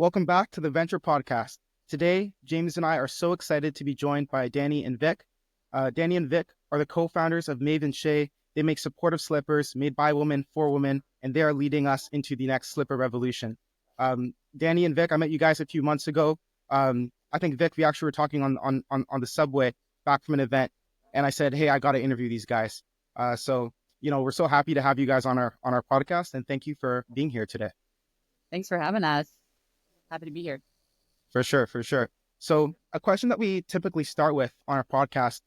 Welcome back to the Venture Podcast. Today, James and I are so excited to be joined by Dani and Vic. Dani and Vic are the co-founders of Mave and Chez. They make supportive slippers made by women for women, and they are leading us into the next slipper revolution. Dani and Vic, I met you guys a few months ago. I think Vic, we actually were talking on the subway back from an event, and I said, "Hey, I got to interview these guys." So we're so happy to have you guys on our podcast, and thank you for being here today. Thanks for having us. Happy to be here. For sure. So a question that we typically start with on our podcast,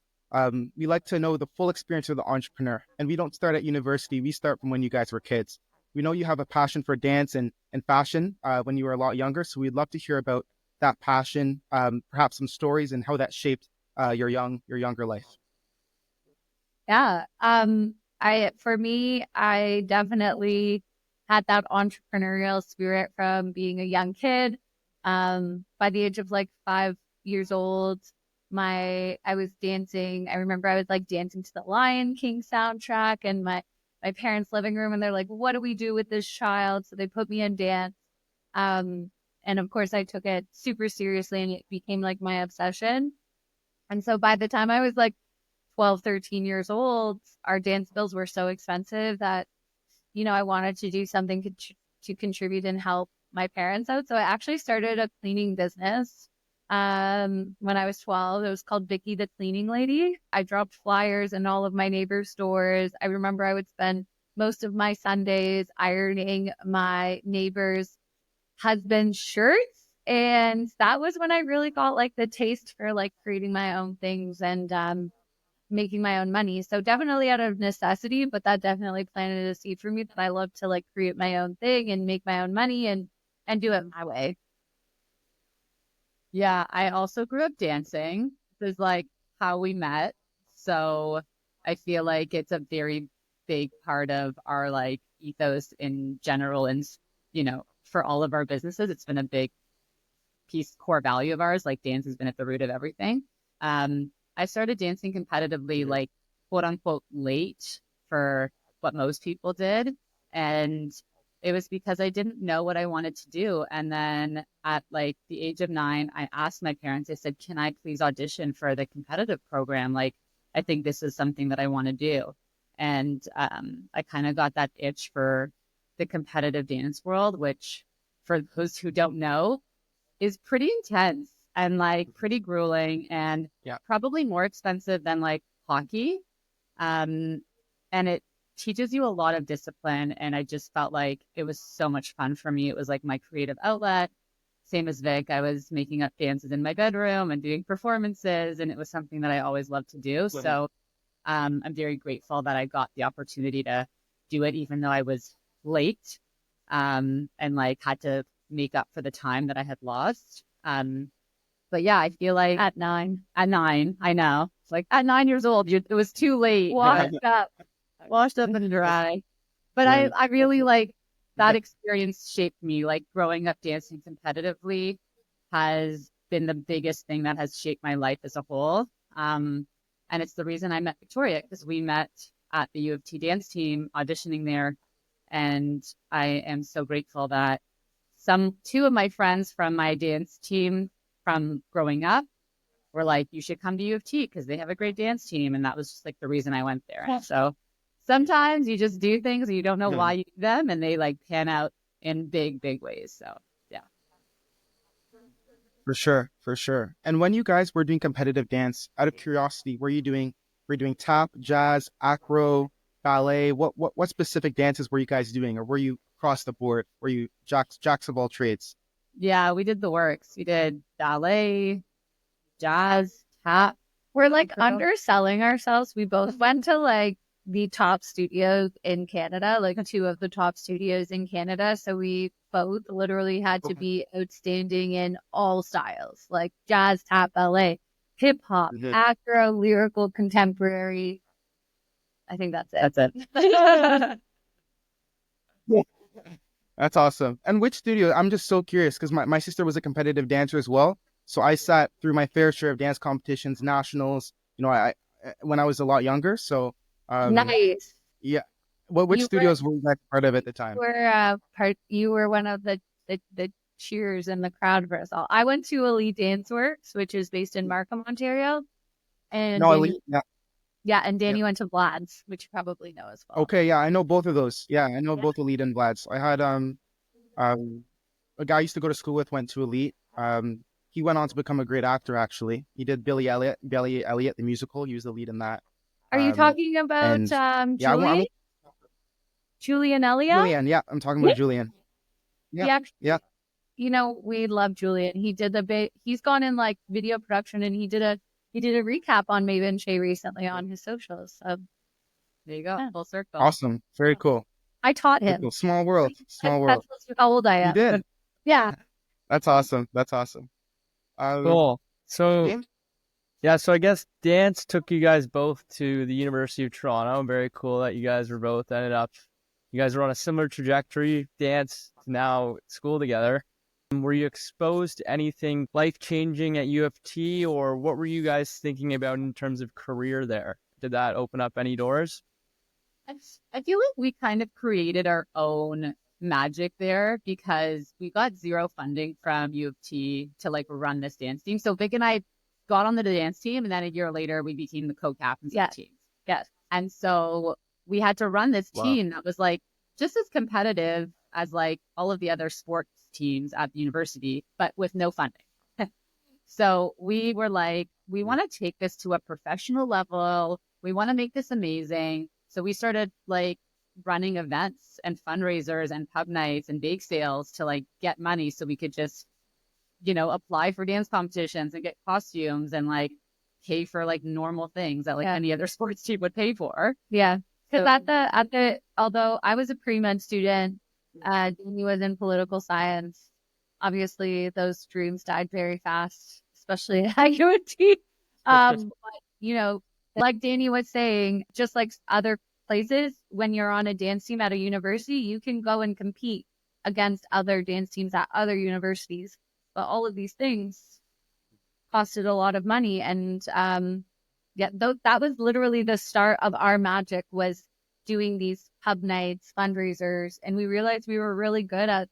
we like to know the full experience of the entrepreneur. And we don't start at university. We start from when you guys were kids. We know you have a passion for dance and fashion when you were a lot younger. So we'd love to hear about that passion, perhaps some stories and how that shaped your younger life. Yeah. For me, I definitely had that entrepreneurial spirit from being a young kid. By the age of like 5 years old, I was dancing. I remember I was like dancing to the Lion King soundtrack in my parents' living room, and they're like, "What do we do with this child?" So they put me in dance. And of course I took it super seriously, and it became like my obsession. And so by the time I was like 12, 13 years old, our dance bills were so expensive that I wanted to do something to contribute and help my parents out. So I actually started a cleaning business when I was 12. It was called Vicky the Cleaning Lady. I dropped flyers in all of my neighbors' stores. I remember I would spend most of my Sundays ironing my neighbors' husband's shirts. And that was when I really got like the taste for like creating my own things and making my own money. So definitely out of necessity, but that definitely planted a seed for me that I love to like create my own thing and make my own money and do it my way. Yeah, I also grew up dancing. This is like how we met. So I feel like it's a very big part of our like ethos in general. And, for all of our businesses, it's been a big core value of ours. Like dance has been at the root of everything. I started dancing competitively, like quote unquote late for what most people did. And it was because I didn't know what I wanted to do. And then at like the age of 9, I asked my parents, I said, "Can I please audition for the competitive program? Like, I think this is something that I want to do." And I kind of got that itch for the competitive dance world, which for those who don't know is pretty intense and like pretty grueling and probably more expensive than like hockey. And it teaches you a lot of discipline. And I just felt like it was so much fun for me. It was like my creative outlet. Same as Vic, I was making up dances in my bedroom and doing performances. And it was something that I always loved to do. So I'm very grateful that I got the opportunity to do it, even though I was late and like had to make up for the time that I had lost. But yeah, I feel like at nine, I know. It's like at 9 years old, it was too late. Washed up and dry. But I really like that experience shaped me. Like growing up dancing competitively has been the biggest thing that has shaped my life as a whole. And it's the reason I met Victoria, because we met at the U of T dance team auditioning there. And I am so grateful that two of my friends from my dance team from growing up were like, "You should come to U of T because they have a great dance team." And that was just like the reason I went there. So sometimes you just do things and you don't know why you do them, and they like pan out in big, big ways. So yeah. For sure. And when you guys were doing competitive dance, out of curiosity, were you doing tap, jazz, acro, ballet? What specific dances were you guys doing, or were you across the board? Were you jacks of all trades? Yeah, we did the works. We did ballet, jazz, tap. We're like underselling ourselves. We both went to like the top studios in Canada, like 2 of the top studios in Canada. So we both literally had to be outstanding in all styles, like jazz, tap, ballet, hip hop, acro, lyrical, contemporary. I think that's it. That's it. That's awesome. And which studio? I'm just so curious because my sister was a competitive dancer as well. So I sat through my fair share of dance competitions, nationals, I when I was a lot younger. So nice. Yeah. Which studios were you guys part of at the time? You were one of the cheers in the crowd for us all. I went to Elite Dance Works, which is based in Markham, Ontario. And No, Danny, Elite. yeah, and Yeah. Danny went to Vlad's, which you probably know as well. Okay, yeah, I know both of those. Yeah, I know Yeah. both Elite and Vlad's. I had a guy I used to go to school with went to Elite. He went on to become a great actor. Actually, he did Billy Elliot, the musical. He was the lead in that. Are you talking And about yeah, I Julie? went Julie and Elia? Julian. Yeah, I'm talking Yeah. about Julian. Yeah, He actually, yeah. you know, we love Julian. He did he's gone in like video production, and he did a recap on Mave and Chez recently on his socials. So There you go. yeah. Full circle. Awesome. Very cool. I taught Very him. cool. Small world. Small That world. tells you how old I You am. did. Yeah. That's awesome. That's awesome. Cool. So, James? yeah, so I guess dance took you guys both to the University of Toronto. Very cool that you guys were both you guys were on a similar trajectory, dance, now school together. Were you exposed to anything life-changing at U of T, or what were you guys thinking about in terms of career there? Did that open up any doors? I feel like we kind of created our own magic there because we got zero funding from U of T to like run this dance team. So Vic and I got on the dance team, and then a year later we became the co-captains of the team. Yes. And so we had to run this Wow. team that was like just as competitive as like all of the other sports teams at the university, but with no funding. So we were like, we want to take this to a professional level. We want to make this amazing. So we started like running events and fundraisers and pub nights and bake sales to like get money so we could just, you know, apply for dance competitions and get costumes and like pay for like normal things that like any other sports team would pay for. Yeah. Because although I was a pre-med student, Danny was in political science. Obviously, those dreams died very fast, especially at UNT. But, you know, like Danny was saying, just like other places, when you're on a dance team at a university, you can go and compete against other dance teams at other universities. But all of these things costed a lot of money. And that was literally the start of our magic, was doing these pub nights, fundraisers. And we realized we were really good at,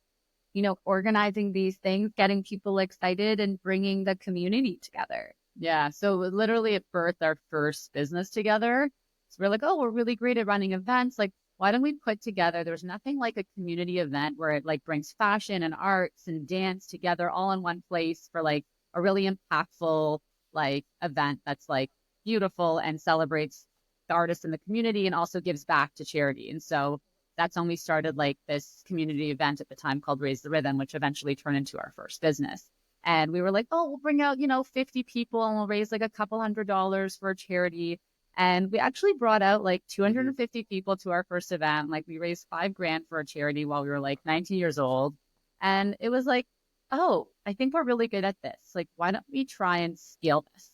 you know, organizing these things, getting people excited and bringing the community together. Yeah. So literally it birthed our first business together. So we're like, oh, we're really great at running events. Like, why don't we put together, there's nothing like a community event where it like brings fashion and arts and dance together all in one place for like a really impactful like event that's like beautiful and celebrates the artists in the community and also gives back to charity. And so that's when we started like this community event at the time called Raise the Rhythm, which eventually turned into our first business. And we were like, oh, we'll bring out, 50 people and we'll raise like a couple $100 for a charity. And we actually brought out like 250 people to our first event. Like we raised $5,000 for a charity while we were like 19 years old. And it was like, oh, I think we're really good at this. Like, why don't we try and scale this?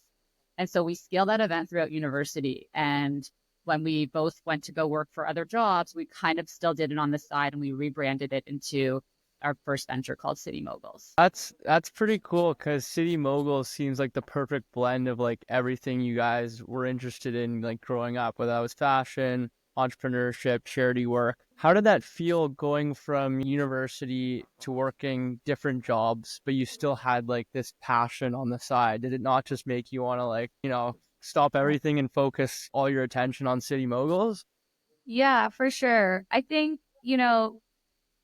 And so we scaled that event throughout university. And when we both went to go work for other jobs, we kind of still did it on the side, and we rebranded it into our first venture called City Moguls. That's pretty cool, because City Moguls seems like the perfect blend of like everything you guys were interested in like growing up, whether that was fashion, entrepreneurship, charity work. How did that feel going from university to working different jobs, but you still had like this passion on the side? Did it not just make you want to like, stop everything and focus all your attention on City Moguls? Yeah, for sure. I think,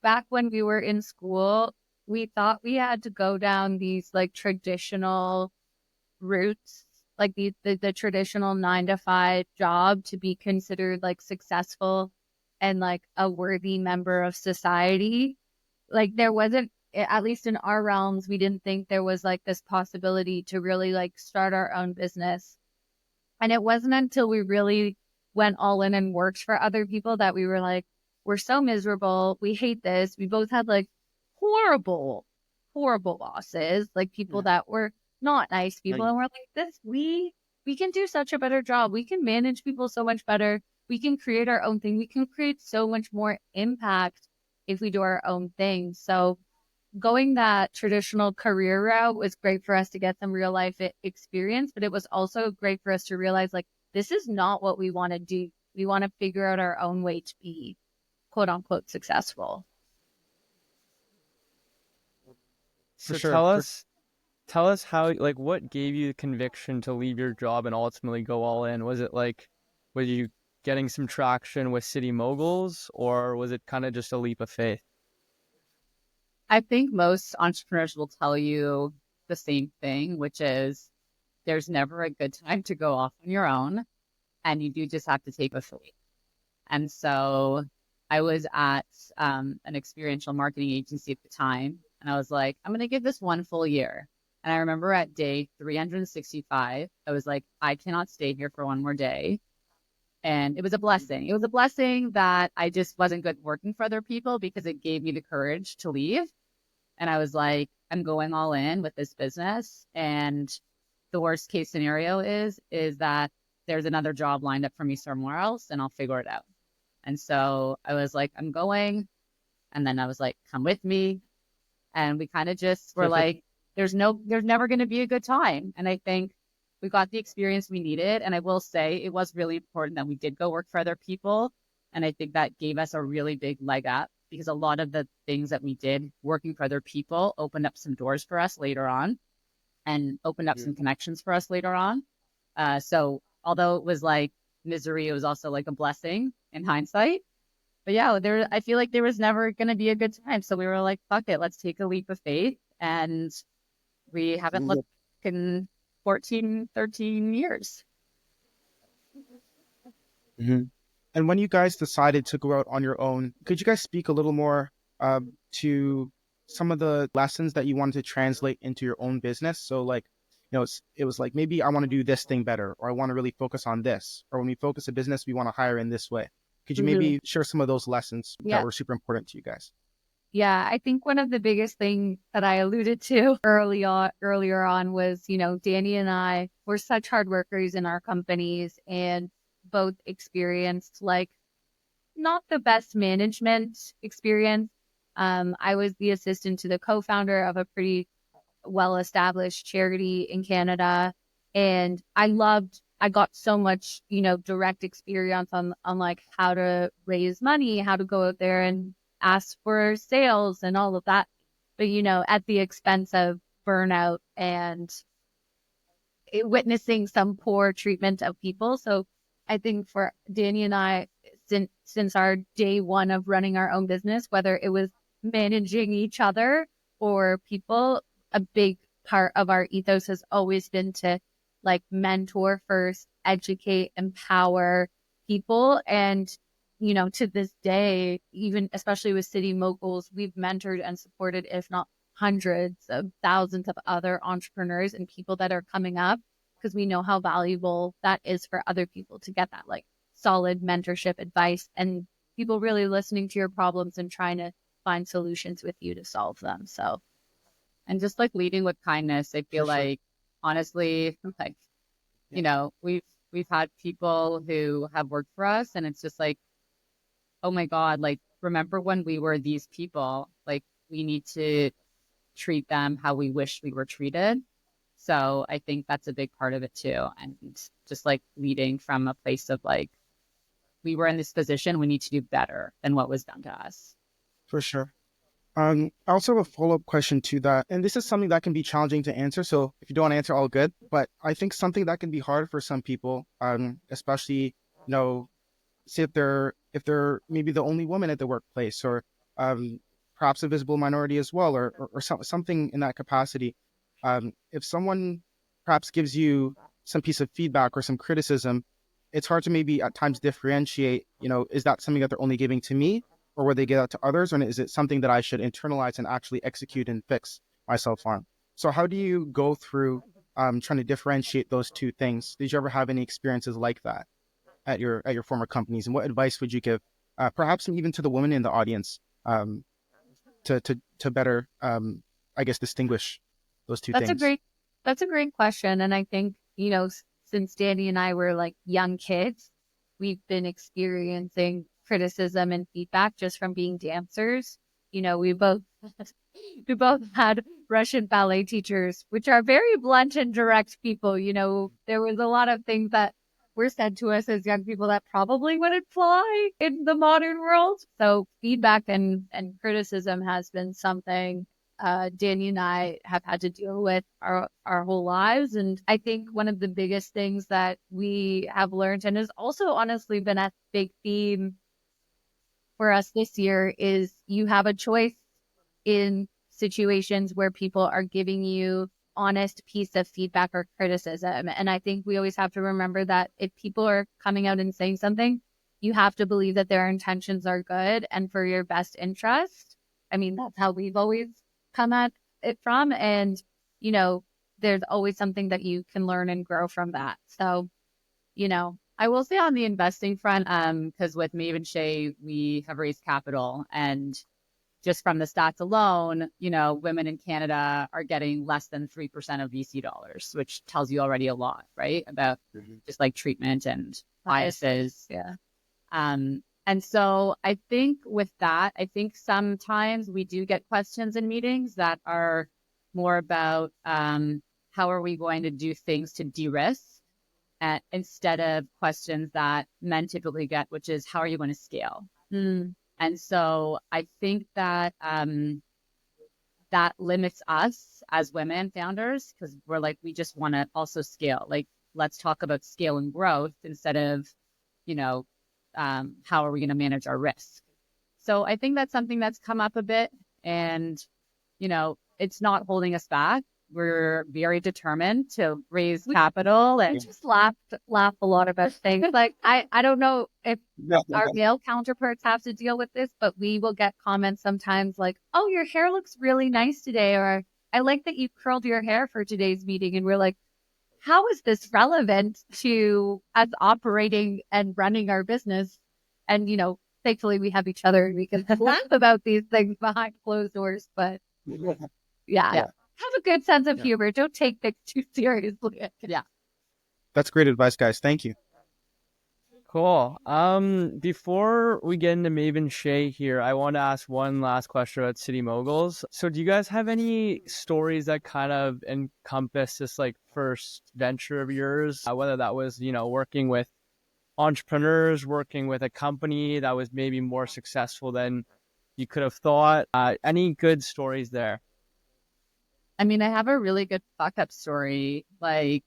back when we were in school, we thought we had to go down these like traditional routes, like the traditional 9 to 5 job to be considered like successful and like a worthy member of society. Like there wasn't, at least in our realms, we didn't think there was like this possibility to really like start our own business. And it wasn't until we really went all in and worked for other people that we were like, we're so miserable. We hate this. We both had like horrible, horrible bosses, like people that were not nice people. And we're like, we can do such a better job. We can manage people so much better. We can create our own thing. We can create so much more impact if we do our own thing. So going that traditional career route was great for us to get some real life experience, but it was also great for us to realize like, this is not what we want to do. We want to figure out our own way to be quote unquote successful. For So sure. tell us how, like, what gave you the conviction to leave your job and ultimately go all in? Was it like, were you getting some traction with City Moguls, or was it kind of just a leap of faith? I think most entrepreneurs will tell you the same thing, which is there's never a good time to go off on your own, and you do just have to take a leap. And so I was at an experiential marketing agency at the time, and I was like, I'm going to give this one full year. And I remember at day 365, I was like, I cannot stay here for one more day. And it was a blessing. It was a blessing that I just wasn't good working for other people because it gave me the courage to leave. And I was like, I'm going all in with this business. And the worst case scenario is that there's another job lined up for me somewhere else and I'll figure it out. And so I was like, I'm going. And then I was like, come with me. And we kind of just were like, there's never going to be a good time. And I think we got the experience we needed. And I will say it was really important that we did go work for other people. And I think that gave us a really big leg up because a lot of the things that we did working for other people opened up some doors for us later on and opened up some connections for us later on. So although it was like misery, it was also like a blessing in hindsight. But yeah, I feel like there was never going to be a good time. So we were like, fuck it, let's take a leap of faith. And we haven't looked in 14, 13 years. Mm-hmm. And when you guys decided to go out on your own, could you guys speak a little more to some of the lessons that you wanted to translate into your own business? So like, it was like, maybe I want to do this thing better, or I want to really focus on this, or when we focus a business, we want to hire in this way. Could you maybe share some of those lessons that were super important to you guys? Yeah, I think one of the biggest things that I alluded to earlier on was, Dani and I were such hard workers in our companies and both experienced like not the best management experience. I was the assistant to the co-founder of a pretty well-established charity in Canada, and I got so much, direct experience on like how to raise money, how to go out there and ask for sales and all of that. But, at the expense of burnout and witnessing some poor treatment of people. So I think for Dani and I, since our day one of running our own business, whether it was managing each other or people, a big part of our ethos has always been to like mentor first, educate, empower people. And, to this day, even especially with City Moguls, we've mentored and supported, if not hundreds of thousands of other entrepreneurs and people that are coming up, because we know how valuable that is for other people to get that like solid mentorship advice and people really listening to your problems and trying to find solutions with you to solve them. So, and just like leading with kindness, I feel like honestly, like, we've had people who have worked for us and it's just like, oh my God, like, remember when we were these people? Like, we need to treat them how we wish we were treated. So I think that's a big part of it too. And just like leading from a place of like, we were in this position, we need to do better than what was done to us. For sure. I also have a follow-up question to that. And this is something that can be challenging to answer. So if you don't want to answer, all good. But I think something that can be hard for some people, especially, say if they're maybe the only woman at the workplace, or perhaps a visible minority as well, or something in that capacity. If someone perhaps gives you some piece of feedback or some criticism, it's hard to maybe at times differentiate, is that something that they're only giving to me, or will they give that to others, or is it something that I should internalize and actually execute and fix myself on? So how do you go through trying to differentiate those two things? Did you ever have any experiences like that at your former companies, and what advice would you give, perhaps even to the women in the audience, to better, I guess, distinguish those two things? That's a great question. And I think, since Dani and I were like young kids, we've been experiencing criticism and feedback just from being dancers. We both had Russian ballet teachers, which are very blunt and direct people. There was a lot of things that were said to us as young people that probably wouldn't fly in the modern world. So feedback and criticism has been something Dani and I have had to deal with our whole lives. And I think one of the biggest things that we have learned, and has also honestly been a big theme for us this year, is you have a choice in situations where people are giving you honest piece of feedback or criticism. And I think we always have to remember that if people are coming out and saying something, you have to believe that their intentions are good and for your best interest. I mean, that's how we've always come at it from. And, you know, there's always something that you can learn and grow from that. So, you know, I will say on the investing front, because with Mave and Chez, we have raised capital, and just from the stats alone, you know, women in Canada are getting less than 3% of VC dollars, which tells you already a lot, right? About just like treatment and biases. yeah. And so I think with that, I think sometimes we do get questions in meetings that are more about how are we going to do things to de-risk, instead of questions that men typically get, which is how are you going to scale? And so I think that that limits us as women founders, because we're like, we just want to also scale. Like, let's talk about scale and growth instead of, you know, how are we going to manage our risk? So I think that's something that's come up a bit, and, you know, it's not holding us back. We're very determined to raise capital, and just laugh a lot about things. Like, I don't know if our male counterparts have to deal with this, but we will get comments sometimes like, oh, your hair looks really nice today, or I like that you curled your hair for today's meeting. And we're like, how is this relevant to us operating and running our business? And, you know, thankfully we have each other and we can laugh about these things behind closed doors. But yeah. Have a good sense of humor. Don't take things too seriously. Yeah. That's great advice, guys. Thank you. Cool. Before we get into Mave and Chez here, I want to ask one last question about City Moguls. So do you guys have any stories that kind of encompass this like first venture of yours? Whether that was, you know, working with entrepreneurs, working with a company that was maybe more successful than you could have thought. Any good stories there? I mean, I have a really good fuck up story. Like,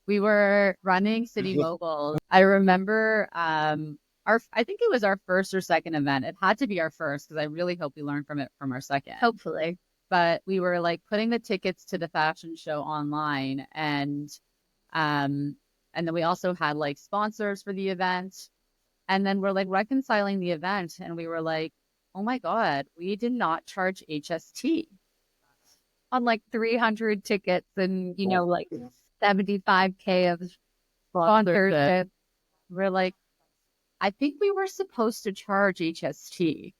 we were running City Moguls. I remember I think it was our first or second event. It had to be our first, because I really hope we learned from it from our second. Hopefully. But we were like putting the tickets to the fashion show online, and then we also had like sponsors for the event. And then we're like reconciling the event, and we were like, oh my God, we did not charge HST on like 300 tickets and, you know, like 75K of sponsorship. We're like, I think we were supposed to charge HST.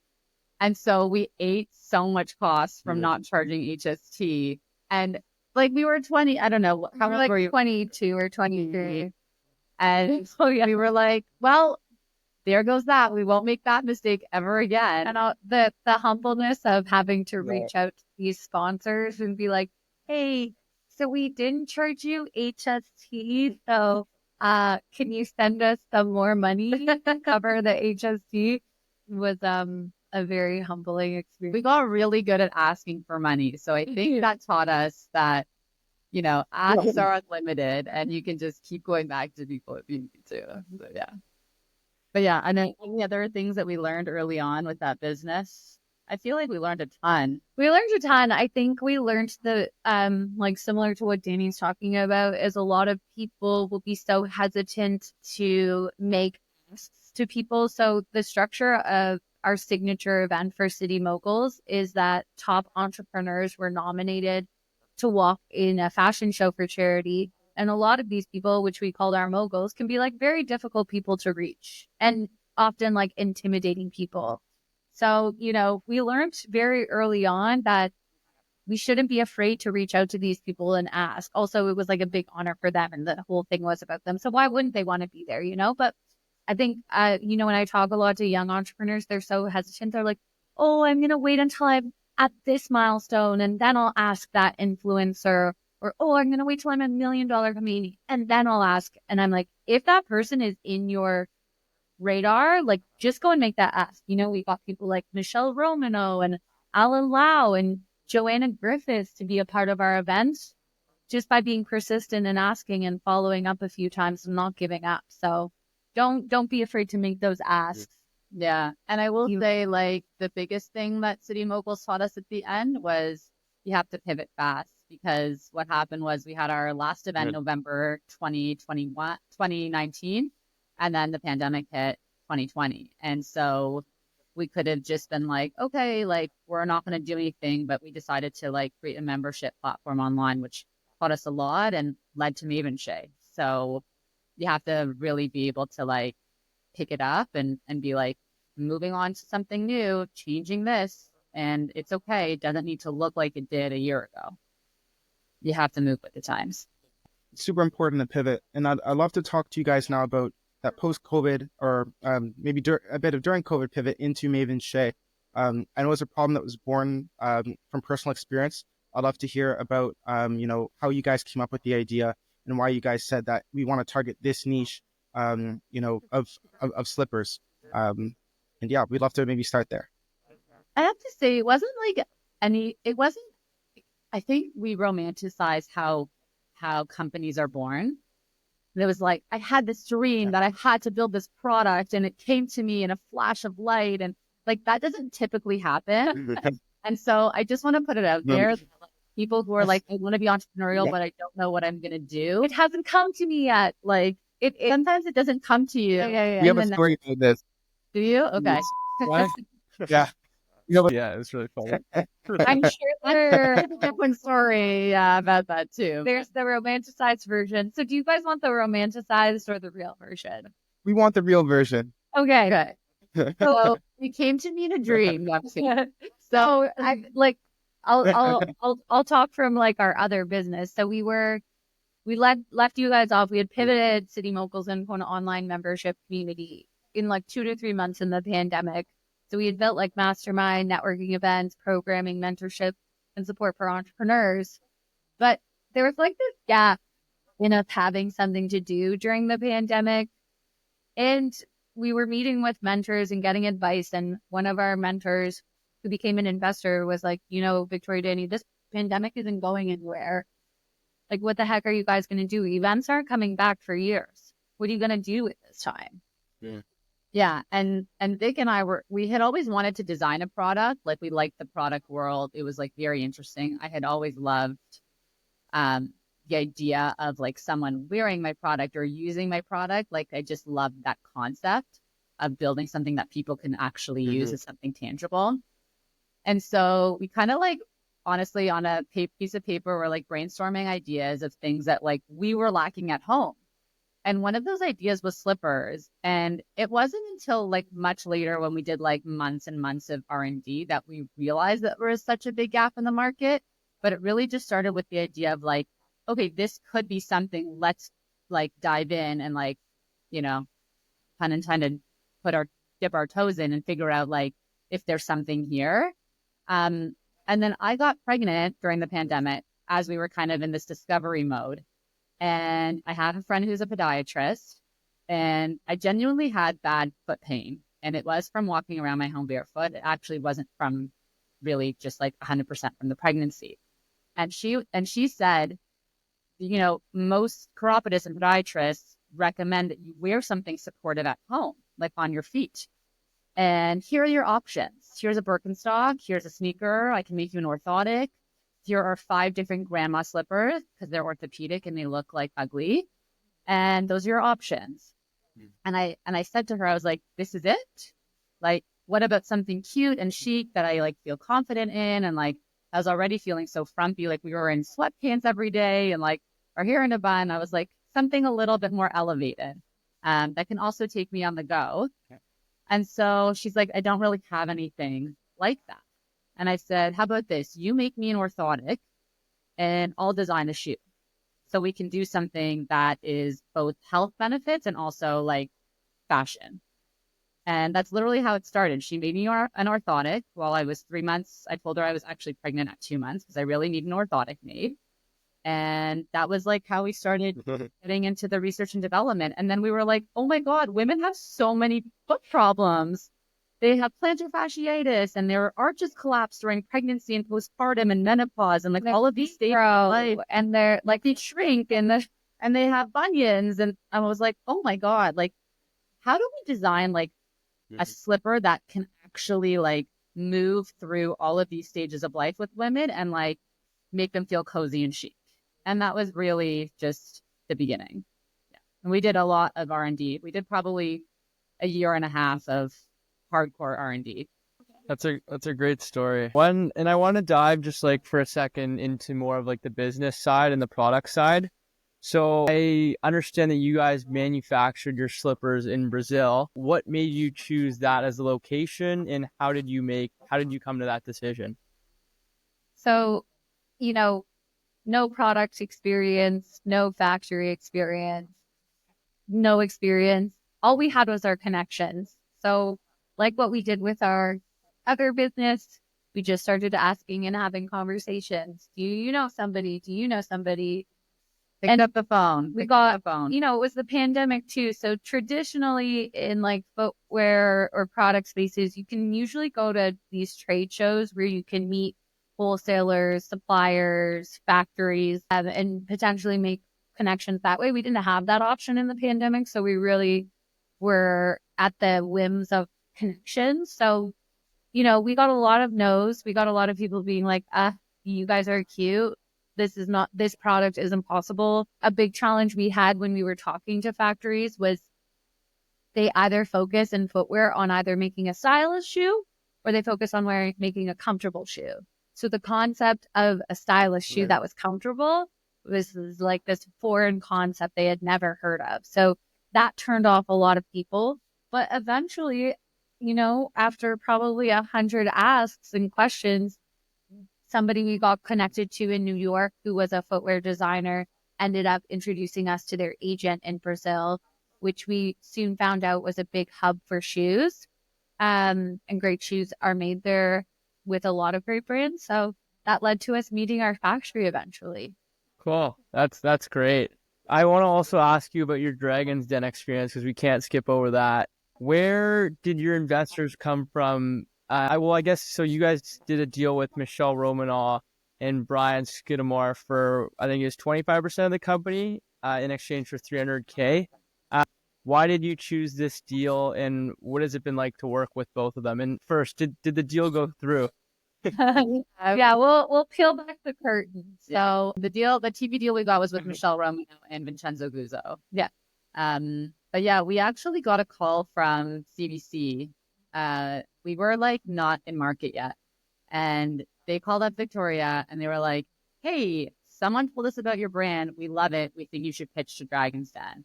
And so we ate so much cost from not charging HST. And like, we were 20, I don't know, how like were you? 22 or 23. And so we were like, well, there goes that. We won't make that mistake ever again. And the humbleness of having to reach out to these sponsors and be like, hey, so we didn't charge you HST, so can you send us some more money to cover the HST? Was a very humbling experience. We got really good at asking for money. So I think that taught us that, you know, asks are unlimited, and you can just keep going back to people if you need to. So, yeah. But yeah, and then any other things that we learned early on with that business, I feel like we learned a ton. We learned a ton. I think we learned the, like similar to what Dani's talking about, is a lot of people will be so hesitant to make asks to people. So the structure of our signature event for City Moguls is that top entrepreneurs were nominated to walk in a fashion show for charity. And a lot of these people, which we called our moguls, can be like very difficult people to reach and often like intimidating people. So, you know, we learned very early on that we shouldn't be afraid to reach out to these people and ask. Also, it was like a big honor for them, and the whole thing was about them. So why wouldn't they want to be there, you know? But I think, you know, when I talk a lot to young entrepreneurs, they're so hesitant. They're like, oh, I'm going to wait until I'm at this milestone, and then I'll ask that influencer. Or, oh, I'm going to wait till I'm $1 million comedian, and then I'll ask. And I'm like, if that person is in your radar, like, just go and make that ask. You know, we got people like Michelle Romano and Alan Lau, and Joanna Griffiths to be a part of our events just by being persistent and asking and following up a few times and not giving up. So don't be afraid to make those asks. Yeah. And I will say, like, the biggest thing that City Moguls taught us at the end was you have to pivot fast, because what happened was we had our last event November 2019, and then the pandemic hit 2020. And so we could have just been like, okay, like, we're not going to do anything, but we decided to like create a membership platform online, which taught us a lot and led to Mave and Chez. So you have to really be able to like pick it up and be like, moving on to something new, changing this, and it's okay. It doesn't need to look like it did a year ago. You have to move with the times. It's super important to pivot. And I'd love to talk to you guys now about that post-COVID, or maybe a bit of during COVID pivot into Mave and Chez. I know it's a problem that was born from personal experience. I'd love to hear about, how you guys came up with the idea and why you guys said that we want to target this niche, of slippers. And yeah, we'd love to maybe start there. I have to say, it wasn't like I think we romanticize how companies are born. And it was like, I had this dream that I had to build this product, and it came to me in a flash of light. And like, that doesn't typically happen. And so I just want to put it out there. People who are like, I want to be entrepreneurial, but I don't know what I'm going to do. It hasn't come to me yet. Like, sometimes it doesn't come to you. Yeah. We have a story about this. Do you? Okay. What? Yeah. Yeah, it's really funny. I'm sure there's a different story about that too. There's the romanticized version. So do you guys want the romanticized or the real version? We want the real version. Okay. So it came to me in a dream. So I like, I'll talk from like our other business. So we left you guys off. We had pivoted City Moguls into an online membership community in like 2 to 3 months in the pandemic. So we had built like mastermind, networking events, programming, mentorship, and support for entrepreneurs. But there was like this gap in us having something to do during the pandemic. And we were meeting with mentors and getting advice. And one of our mentors who became an investor was like, Victoria, Dani, this pandemic isn't going anywhere. Like, what the heck are you guys going to do? Events aren't coming back for years. What are you going to do at this time? Yeah. And Vic and we had always wanted to design a product. Like, we liked the product world. It was like very interesting. I had always loved the idea of like someone wearing my product or using my product. Like, I just loved that concept of building something that people can actually use as something tangible. And so we kind of like, honestly, on a piece of paper, we're like brainstorming ideas of things that like we were lacking at home. And one of those ideas was slippers. And it wasn't until like much later, when we did like months and months of R&D, that we realized that there was such a big gap in the market. But it really just started with the idea of like, okay, this could be something. Let's like dive in and like, pun intended, dip our toes in and figure out like if there's something here. And then I got pregnant during the pandemic as we were kind of in this discovery mode. And I have a friend who's a podiatrist, and I genuinely had bad foot pain. And it was from walking around my home barefoot. It actually wasn't from really just like 100% from the pregnancy. And she said, most chiropodists and podiatrists recommend that you wear something supportive at home, like on your feet. And here are your options. Here's a Birkenstock. Here's a sneaker. I can make you an orthotic. Here are 5 different grandma slippers because they're orthopedic and they look like ugly. And those are your options. And I said to her, I was like, this is it? Like, what about something cute and chic that I like feel confident in? And like, I was already feeling so frumpy. Like, we were in sweatpants every day and like our hair in a bun. I was like, something a little bit more elevated that can also take me on the go. Okay. And so she's like, I don't really have anything like that. And I said, how about this? You make me an orthotic and I'll design a shoe. So we can do something that is both health benefits and also like fashion. And that's literally how it started. She made me an orthotic while I was 3 months. I told her I was actually pregnant at 2 months because I really need an orthotic made. And that was like how we started getting into the research and development. And then we were like, oh my God, women have so many foot problems. they have plantar fasciitis and their arches collapse during pregnancy and postpartum and menopause and like all of these stages of life, and they're like they shrink and they have bunions. And I was like, oh my God, like how do we design like a slipper that can actually like move through all of these stages of life with women and like make them feel cozy and chic? And that was really just the beginning. Yeah. And we did a lot of R&D. We did probably a year and a half of hardcore R&D. That's a great story. And I want to dive just like for a second into more of like the business side and the product side. So I understand that you guys manufactured your slippers in Brazil. What made you choose that as a location, and how did you come to that decision? So, you know, no product experience, no factory experience, no experience. All we had was our connections. So like what we did with our other business, we just started asking and having conversations. Do you know somebody? Do you know somebody? Picked up the phone. We got, you know, it was the pandemic too. So traditionally in like footwear or product spaces, you can usually go to these trade shows where you can meet wholesalers, suppliers, factories, and potentially make connections that way. We didn't have that option in the pandemic. So we really were at the whims of connections. So, you know, we got a lot of no's. We got a lot of people being like, you guys are cute. This product is impossible. A big challenge we had when we were talking to factories was they either focus in footwear on either making a stylish shoe or they focus on making a comfortable shoe. So the concept of a stylish shoe that was comfortable was like this foreign concept they had never heard of. So that turned off a lot of people. But eventually, you know, after probably 100 asks and questions, somebody we got connected to in New York who was a footwear designer ended up introducing us to their agent in Brazil, which we soon found out was a big hub for shoes. And great shoes are made there with a lot of great brands. So that led to us meeting our factory eventually. Cool. That's great. I want to also ask you about your Dragon's Den experience because we can't skip over that. Where did your investors come from? I guess so. You guys did a deal with Michelle Romanow and Brian Skidmore for, I think it was 25% of the company in exchange for $300K. Why did you choose this deal, and what has it been like to work with both of them? And first, did the deal go through? Yeah, we'll peel back the curtain. So the TV deal we got was with Michelle Romanow and Vincenzo Guzzo. Yeah. But yeah, we actually got a call from CBC. We were like not in market yet. And they called up Victoria and they were like, hey, someone told us about your brand. We love it. We think you should pitch to Dragon's Den.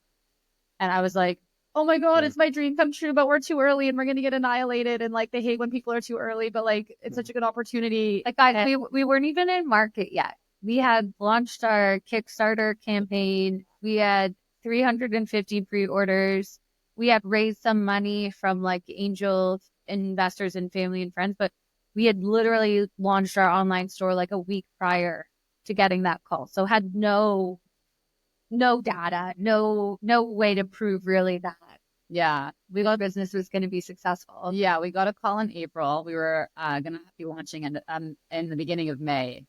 And I was like, oh my God, it's my dream come true, but we're too early and we're going to get annihilated. And like, they hate when people are too early, but like, it's such a good opportunity. Like, guys, we weren't even in market yet. We had launched our Kickstarter campaign. We had 350 pre-orders. We had raised some money from like angel investors and family and friends, but we had literally launched our online store like a week prior to getting that call. So had no data, no way to prove really that. Yeah, we thought business was going to be successful. Yeah, we got a call in April. We were going to be launching in the beginning of May.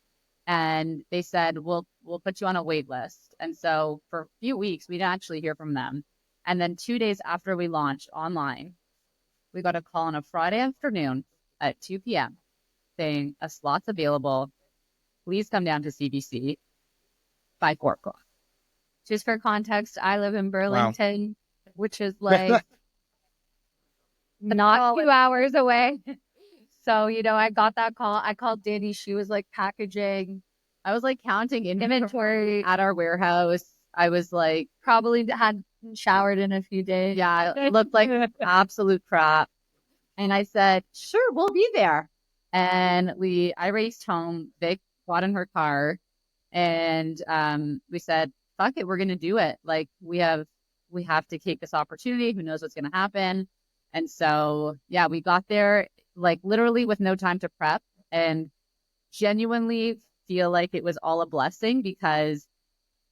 And they said, we'll put you on a wait list. And so for a few weeks, we didn't actually hear from them. And then 2 days after we launched online, we got a call on a Friday afternoon at 2 p.m. saying a slot's available. Please come down to CBC by 4 o'clock. Just for context, I live in Burlington, which is like not 2 hours away. So, you know, I got that call. I called Dani. She was like packaging. I was like counting inventory at our warehouse. I was like, probably hadn't showered in a few days. Yeah, it looked like absolute crap. And I said, sure, we'll be there. And I raced home. Vic got in her car and we said, fuck it, we're going to do it. Like we have to take this opportunity. Who knows what's going to happen? And so, yeah, we got there like literally with no time to prep and genuinely feel like it was all a blessing because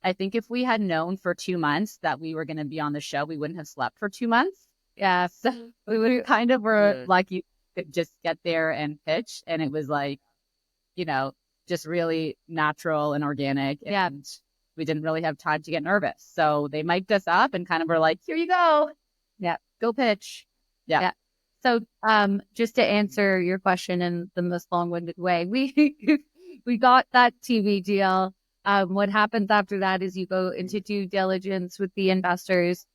I think if we had known for 2 months that we were going to be on the show, we wouldn't have slept for 2 months. Yeah. So we kind of were Yeah. lucky to just get there and pitch. And it was like, just really natural and organic. Yeah. And we didn't really have time to get nervous. So they mic'd us up and kind of were like, here you go. Yeah. Go pitch. Yeah. Yeah. So, just to answer your question in the most long-winded way, we got that TV deal. What happens after that is you go into due diligence with the investors.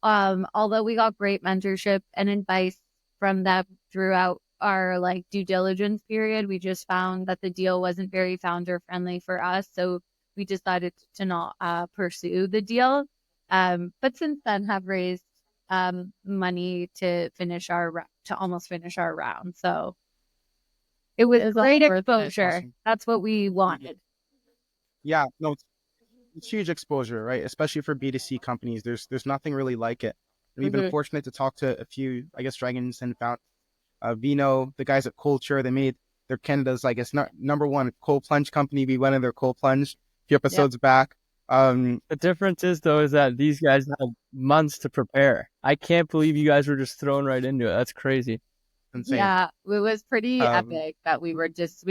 Although we got great mentorship and advice from them throughout our like due diligence period, we just found that the deal wasn't very founder friendly for us. So we decided to not pursue the deal. But since then have raised money to almost finish our round. So it was It was all great worth it. exposure. Awesome. That's what we wanted. Yeah, no, it's huge exposure, right? Especially for B2C companies. There's nothing really like it. And we've been fortunate to talk to a few, I guess, dragons and found Vino, the guys at Culture. They made their Canada's, I guess, number one cold plunge company. We went in their cold plunge a few episodes back. The difference is, though, is that these guys had months to prepare. I can't believe you guys were just thrown right into it. That's crazy. Insane. Yeah, it was pretty epic that we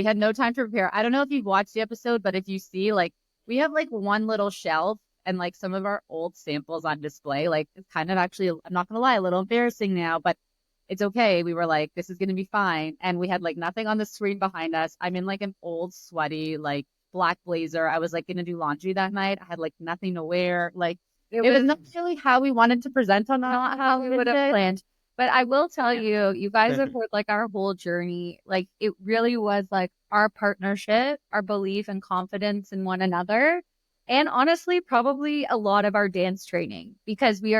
had no time to prepare. I don't know if you've watched the episode, but if you see, like, we have like one little shelf and like some of our old samples on display. Like, it's kind of actually, I'm not going to lie, a little embarrassing now, but it's okay. We were like, this is going to be fine. And we had like nothing on the screen behind us. I'm in like an old, sweaty, like black blazer. I was like going to do laundry that night. I had like nothing to wear. Like, it was not really how we wanted to present on that. Not how we would have planned. But I will tell you, you guys have heard like our whole journey. Like it really was like our partnership, our belief and confidence in one another. And honestly, probably a lot of our dance training because we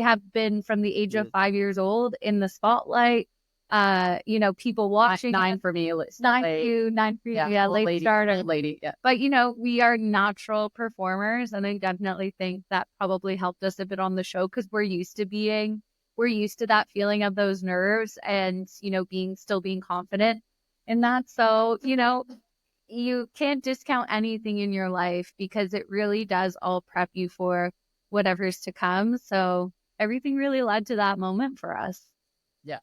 have been from the age of 5 years old in the spotlight. People watching. 9 for me. 9 for you, 9 for you. Yeah, late starter. Lady. Yeah. But, we are natural performers. And I definitely think that probably helped us a bit on the show because we're used to that feeling of those nerves and, still being confident in that. So, you can't discount anything in your life because it really does all prep you for whatever's to come. So everything really led to that moment for us. Yeah,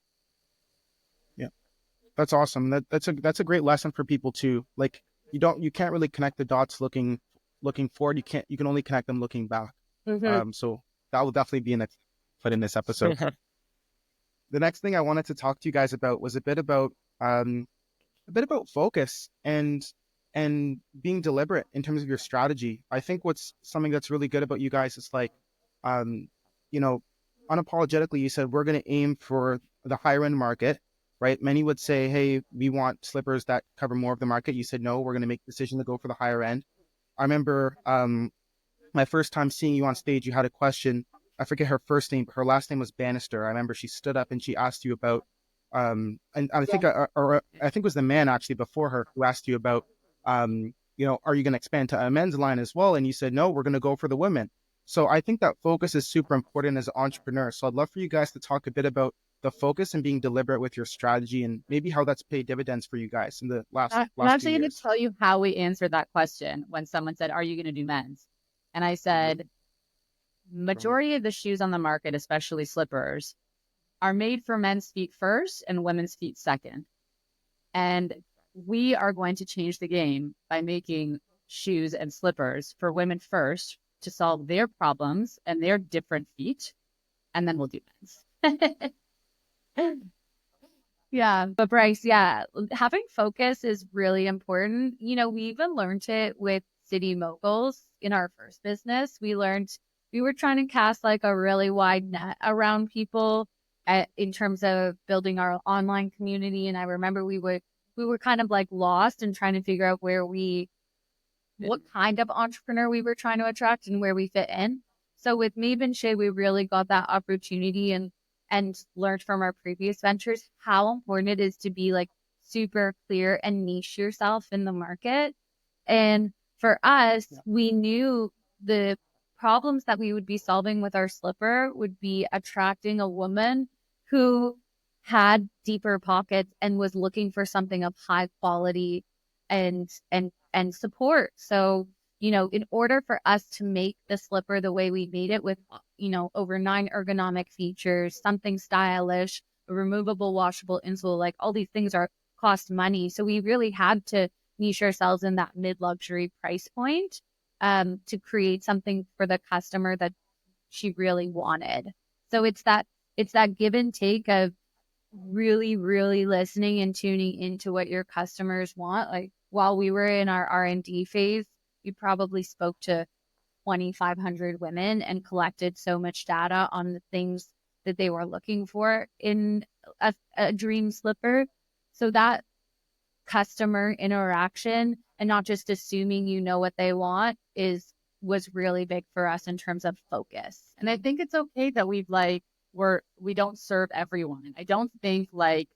that's awesome. That's a great lesson for people too. Like you can't really connect the dots looking forward. You can only connect them looking back. So that will definitely be put in this episode. The next thing I wanted to talk to you guys about was a bit about focus and being deliberate in terms of your strategy. I think what's something that's really good about you guys is like, unapologetically, you said we're going to aim for the higher end market, right? Many would say, hey, we want slippers that cover more of the market. You said, no, we're going to make the decision to go for the higher end. I remember my first time seeing you on stage, you had a question. I forget her first name, but her last name was Bannister. I remember she stood up and she asked you about, and I think, I think it was the man actually before her who asked you about, are you going to expand to a men's line as well? And you said, no, we're going to go for the women. So I think that focus is super important as an entrepreneur. So I'd love for you guys to talk a bit about the focus and being deliberate with your strategy and maybe how that's paid dividends for you guys in the last I'm few actually going to years. tell you how we answered that question when someone said, are you going to do men's? And I said, majority of the shoes on the market, especially slippers, are made for men's feet first and women's feet second. And we are going to change the game by making shoes and slippers for women first to solve their problems and their different feet. And then we'll do men's. Yeah, but Bryce, having focus is really important. We even learned it with City Moguls in our first business. We were trying to cast like a really wide net around people in terms of building our online community. And I remember we were kind of like lost and trying to figure out what kind of entrepreneur we were trying to attract and where we fit in. So with Mave and Chez, we really got that opportunity and learned from our previous ventures how important it is to be like super clear and niche yourself in the market. And for us, we knew the problems that we would be solving with our slipper would be attracting a woman who had deeper pockets and was looking for something of high quality and support. So, in order for us to make the slipper the way we made it with over 9 ergonomic features, something stylish, a removable washable insole. Like all these things cost money. So we really had to niche ourselves in that mid-luxury price point to create something for the customer that she really wanted. So it's that give and take of really, really listening and tuning into what your customers want. Like while we were in our R&D phase, we probably spoke to 2,500 women and collected so much data on the things that they were looking for in a dream slipper. So that customer interaction and not just assuming you know what they want was really big for us in terms of focus. And I think it's okay that we don't serve everyone. I don't think like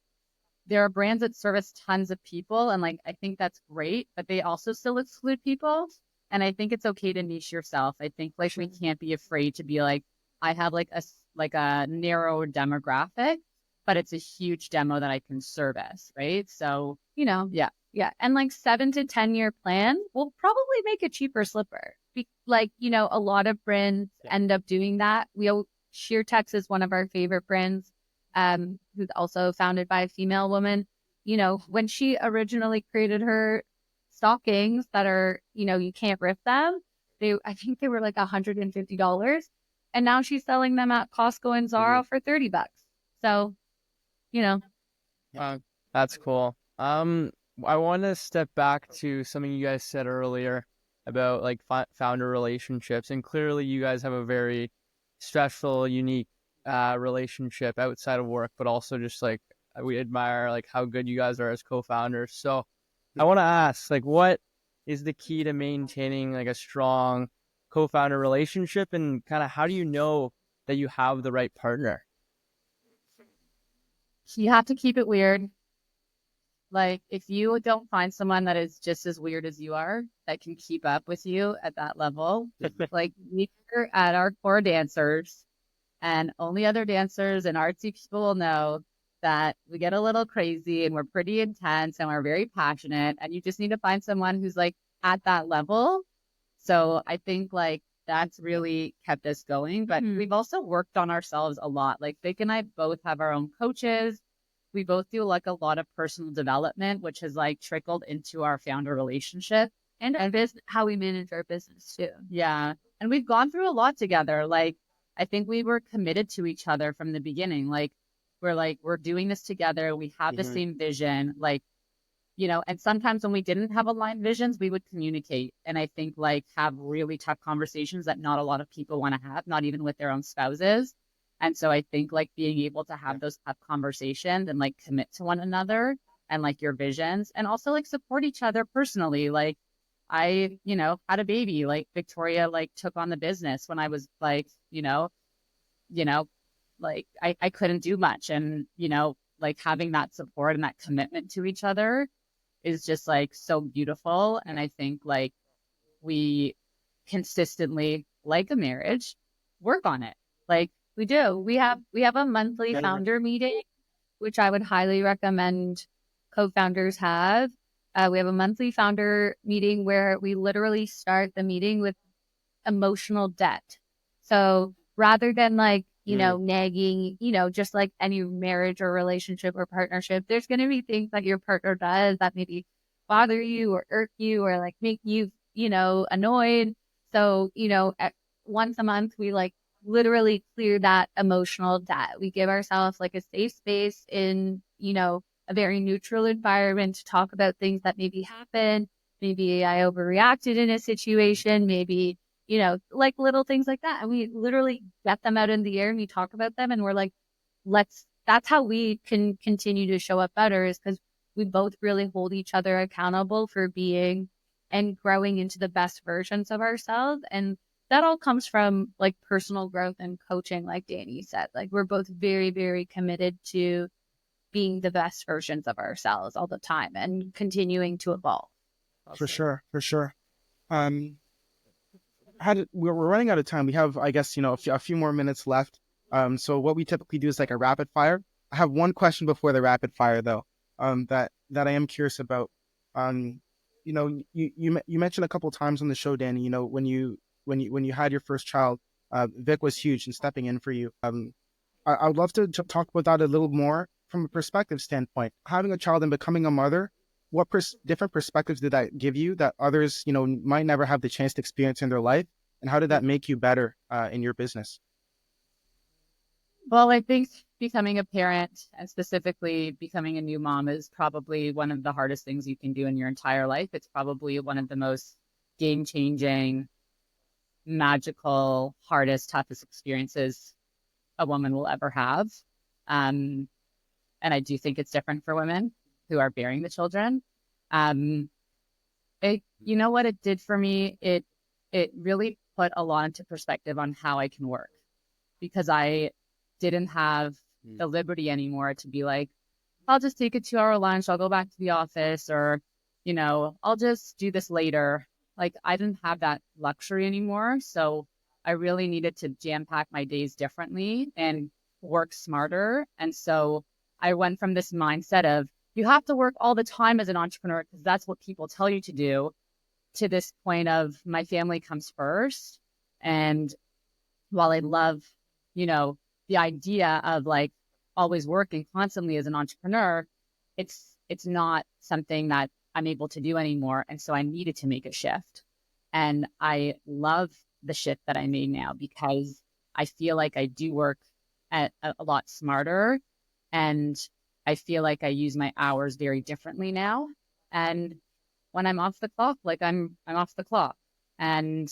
there are brands that service tons of people, and like I think that's great, but they also still exclude people. And I think it's okay to niche yourself. I think like we can't be afraid to be like, I have like a narrow demographic, but it's a huge demo that I can service, right? So, yeah. And like 7 to 10 year plan will probably make a cheaper slipper. A lot of brands end up doing that. SheerTex is one of our favorite brands, who's also founded by a female woman. When she originally created her stockings that are, you can't rip them, I think they were like $150. And now she's selling them at Costco and Zara for $30. So, That's cool. I want to step back to something you guys said earlier about like founder relationships, and clearly you guys have a very stressful, unique relationship outside of work, but also just like we admire like how good you guys are as co-founders. So I want to ask, like, what is the key to maintaining like a strong co-founder relationship, and kind of how do you know that you have the right partner? You have to keep it weird. Like if you don't find someone that is just as weird as you are, that can keep up with you at that level, like we are at our core dancers, and only other dancers and artsy people will know that we get a little crazy and we're pretty intense and we're very passionate, and you just need to find someone who's like at that level. So I think like that's really kept us going, but we've also worked on ourselves a lot. Like Vic and I both have our own coaches. We both do like a lot of personal development, which has like trickled into our founder relationship and how we manage our business too. Yeah. And we've gone through a lot together. Like, I think we were committed to each other from the beginning. We're doing this together. We have the same vision, and sometimes when we didn't have aligned visions, we would communicate. And I think like have really tough conversations that not a lot of people want to have, not even with their own spouses. And so I think like being able to have those tough conversations and like commit to one another and like your visions, and also like support each other personally. Like I, had a baby, like Victoria, like took on the business when I was like, like I couldn't do much. And, like having that support and that commitment to each other is just like so beautiful. And I think like we consistently, like a marriage, work on it. Like, we do. We have a monthly founder meeting, which I would highly recommend co-founders have. We have a monthly founder meeting where we literally start the meeting with emotional debt. So rather than like, nagging, just like any marriage or relationship or partnership, there's going to be things that your partner does that maybe bother you or irk you or like make you, annoyed. So, once a month, we like literally clear that emotional debt. We give ourselves like a safe space in, a very neutral environment to talk about things that maybe happened. Maybe I overreacted in a situation, maybe, like little things like that. And we literally get them out in the air and we talk about them. And we're like, that's how we can continue to show up better, is because we both really hold each other accountable for being and growing into the best versions of ourselves. And that all comes from like personal growth and coaching, like Dani said. Like we're both very, very committed to being the best versions of ourselves all the time and continuing to evolve. For sure. We're running out of time. We have, I guess, a few more minutes left. So what we typically do is like a rapid fire. I have one question before the rapid fire though, that I am curious about. You mentioned a couple of times on the show, Dani, when you had your first child, Vic was huge in stepping in for you. I would love to talk about that a little more from a perspective standpoint. Having a child and becoming a mother, what different perspectives did that give you that others, might never have the chance to experience in their life? And how did that make you better in your business? Well, I think becoming a parent and specifically becoming a new mom is probably one of the hardest things you can do in your entire life. It's probably one of the most game-changing, magical, hardest, toughest experiences a woman will ever have. And I do think it's different for women who are bearing the children. You know what it did for me? It really put a lot into perspective on how I can work, because I didn't have the liberty anymore to be like, I'll just take a 2-hour lunch, I'll go back to the office, or, I'll just do this later. Like, I didn't have that luxury anymore. So I really needed to jam pack my days differently and work smarter. And so I went from this mindset of, you have to work all the time as an entrepreneur because that's what people tell you to do, to this point of my family comes first. And while I love, the idea of like always working constantly as an entrepreneur, it's not something that I'm able to do anymore. And so I needed to make a shift. And I love the shift that I made now because I feel like I do work at a lot smarter, and I feel like I use my hours very differently now. And when I'm off the clock, like I'm off the clock. And,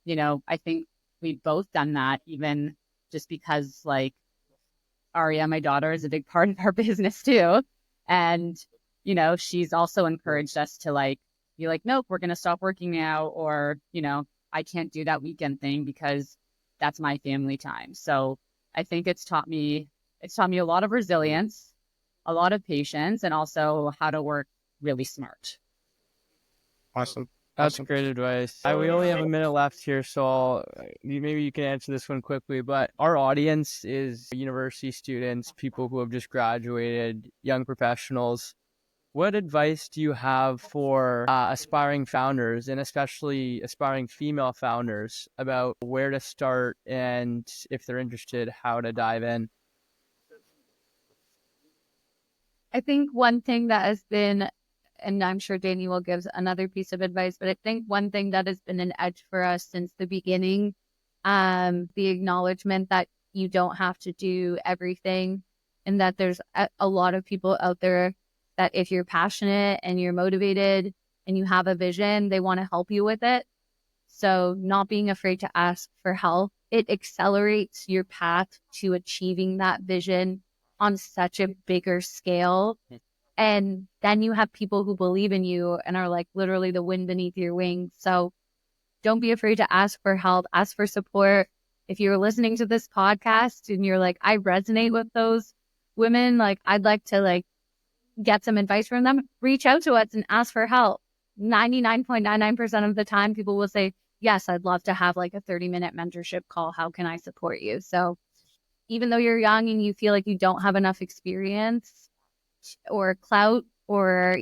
I think we've both done that, even just because like Aria, my daughter, is a big part of our business too. And, she's also encouraged us to like, be like, nope, we're going to stop working now. Or, I can't do that weekend thing because that's my family time. So I think it's taught me a lot of resilience, a lot of patience, and also how to work really smart. Awesome. That's Awesome. great advice. We only have a minute left here, so maybe you can answer this one quickly. But our audience is university students, people who have just graduated, young professionals. What advice do you have for aspiring founders, and especially aspiring female founders, about where to start and, if they're interested, how to dive in? I think one thing that has been, and I'm sure Dani will give another piece of advice, but I think one thing that has been an edge for us since the beginning, the acknowledgement that you don't have to do everything, and that there's a lot of people out there that if you're passionate and you're motivated and you have a vision, they want to help you with it. So not being afraid to ask for help, it accelerates your path to achieving that vision on such a bigger scale. And then you have people who believe in you and are like literally the wind beneath your wings. So don't be afraid to ask for help, ask for support. If you're listening to this podcast and you're like, I resonate with those women, like I'd like to like get some advice from them, reach out to us and ask for help. 99.99% of the time, people will say, yes, I'd love to have like a 30-minute mentorship call. How can I support you? So even though you're young and you feel like you don't have enough experience or clout or,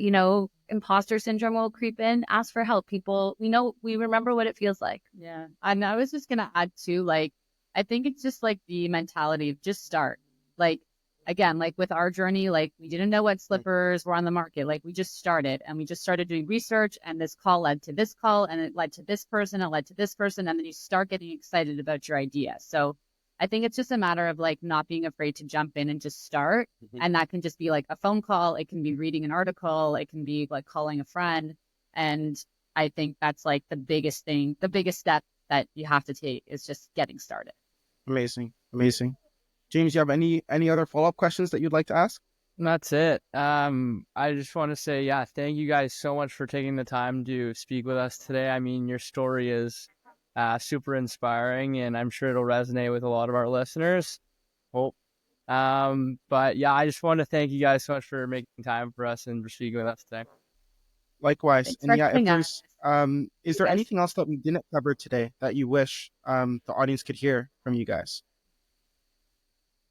imposter syndrome will creep in, ask for help. People, we remember what it feels like. Yeah. And I was just going to add too, like, I think it's just like the mentality of just start. Like, again, like with our journey, like we didn't know what slippers were on the market. Like we just started and we just started doing research, and this call led to this call, and it led to this person, it led to this person. And then you start getting excited about your idea. So I think it's just a matter of like not being afraid to jump in and just start. And that can just be like a phone call. It can be reading an article. It can be like calling a friend. And I think that's like the biggest thing, the biggest step that you have to take is just getting started. Amazing. Amazing. James, you have any other follow-up questions that you'd like to ask? That's it. I just want to say, thank you guys so much for taking the time to speak with us today. I mean, your story is super inspiring, and I'm sure it'll resonate with a lot of our listeners. Hope. But yeah, I just want to thank you guys so much for making time for us and for speaking with us today. Likewise. Thanks And for yeah, if having there's is there Yes. anything else that we didn't cover today that you wish the audience could hear from you guys?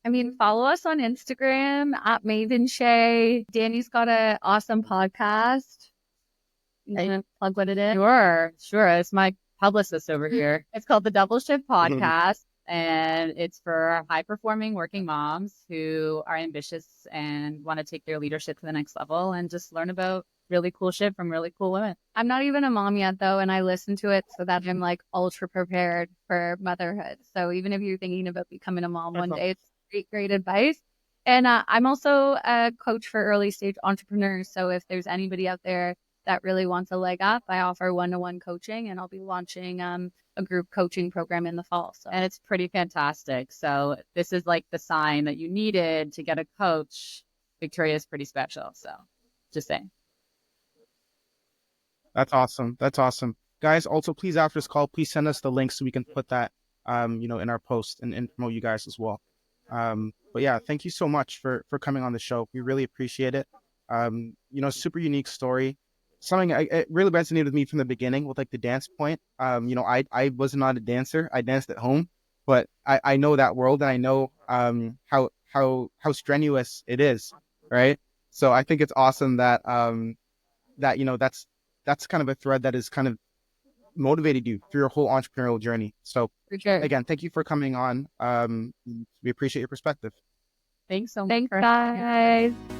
I mean, follow us on Instagram at Mave and Chez. Dani's got an awesome podcast. You want to plug what it is? Sure. It's my publicist over here. It's called the Double Shift Podcast, and it's for high-performing working moms who are ambitious and want to take their leadership to the next level and just learn about really cool shit from really cool women. I'm not even a mom yet, though, and I listen to it so that I'm like ultra prepared for motherhood. So even if you're thinking about becoming a mom one day, it's great advice. And I'm also a coach for early stage entrepreneurs. So if there's anybody out there that really wants a leg up, I offer one-to-one coaching, and I'll be launching a group coaching program in the fall. So. And it's pretty fantastic. So this is like the sign that you needed to get a coach. Victoria is pretty special. So just saying. That's awesome. That's awesome. Guys, also please after this call, please send us the link so we can put that in our post and promote you guys as well. But yeah, thank you so much for coming on the show. We really appreciate it. Super unique story. Something it really resonated with me from the beginning with like the dance point. I was not a dancer. I danced at home, but I know that world, and I know how strenuous it is, right? So I think it's awesome that that's kind of a thread that has kind of motivated you through your whole entrepreneurial journey. So For sure. again, thank you for coming on. We appreciate your perspective. Thanks so much. Thanks, guys.